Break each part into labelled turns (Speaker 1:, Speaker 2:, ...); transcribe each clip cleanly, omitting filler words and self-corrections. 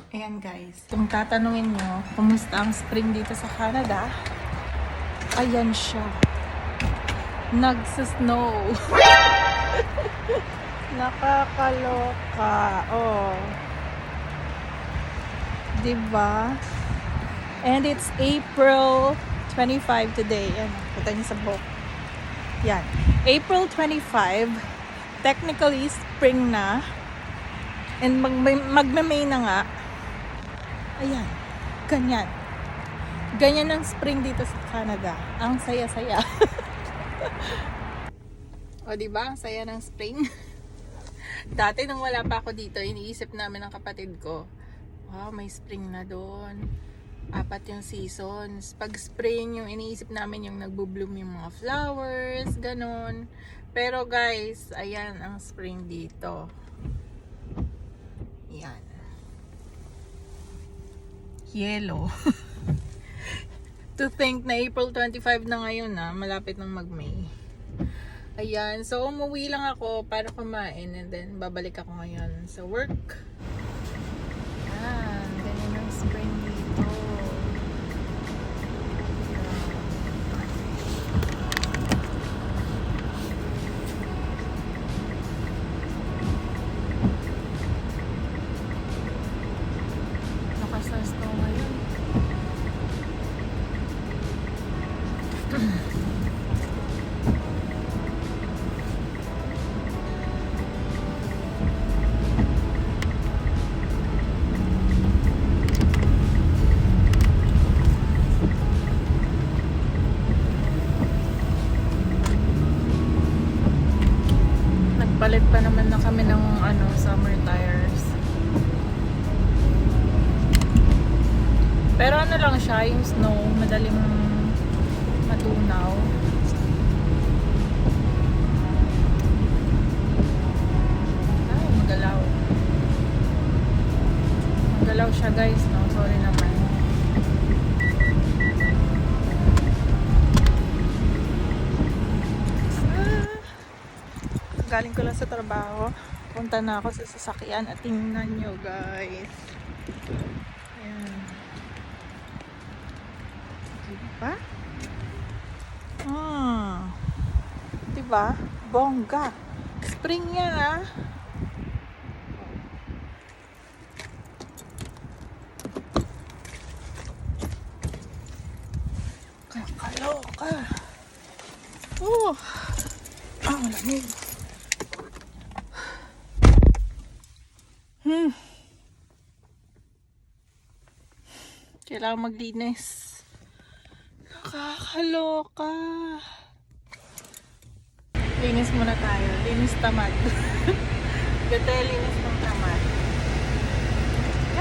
Speaker 1: Ayan guys, kung tatanungin nyo, kumusta ang spring dito sa Canada? Ayan siya. Nagsa-snow. Nakakaloka. Oh. Diba? And it's April 25 today. Ayan, kita niyo sa buhok. Yan. April 25. Technically, spring na. And magme-May na nga. Ayan. Ganyan. Ganyan ang spring dito sa Canada. Ang saya-saya. O diba? Ang saya ng spring. Dati nung wala pa ako dito, iniisip namin ng kapatid ko, wow, may spring na doon. 4 yung seasons. Pag spring, yung iniisip namin yung nagbo-bloom yung mga flowers, ganon. Pero guys, ayan ang spring dito. Yan. Yellow. To think na April 25 na ngayon na, malapit ng mag-May. Ayan, so umuwi lang ako para kumain and then babalik ako ngayon sa work. Ayan, ganyan ang spring dito. Lakas ng snow ngayon. Nagpalit pa naman na kami ng summer tires. Pero ano lang siya, yung snow, madaling matunaw. Ay, magalaw. Magalaw siya guys, no? Sorry naman. Galing ko lang sa trabaho. Punta na ako sa sasakyan at tingnan nyo guys. Ayan. Diba? Diba? Bongga. Spring yan ah. Kakaloka. Oh. Malamig. Kailangan maglinis. Nakakaloka. Linis muna tayo. Linis tamad. Ganda linis ng tamad.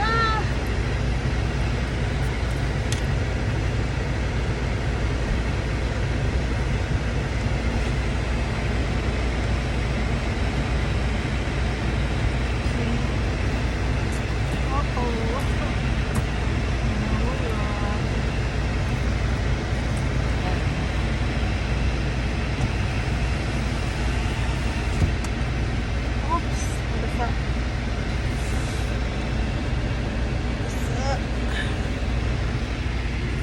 Speaker 1: Ah!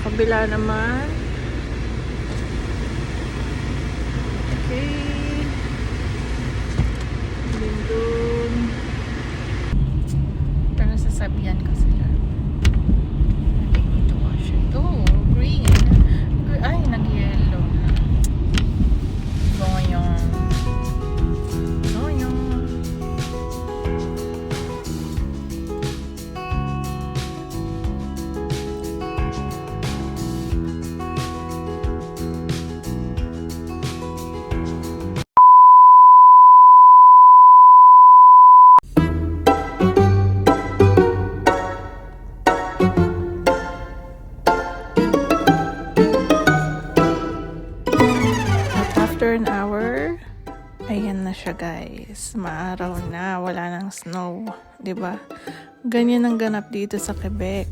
Speaker 1: Kabila naman. Okay. Then doon. Pero sasabihan ko sila. I need to wash it. Oh, green. Ay, nag-yellow. Goyong. Goyong. After an hour, ayan na siya guys. Maaraw na, wala nang snow, 'di ba? Ganyan ang ganap dito sa Quebec.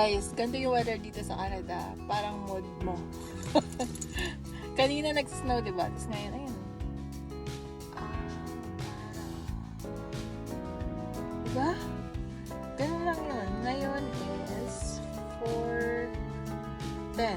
Speaker 1: Guys, ganito yung weather dito sa Canada. Parang mood mo. Kanina nag-snow, diba? Tapos ngayon, ayun. Diba? Ganun lang yun. Ngayon is 4:10.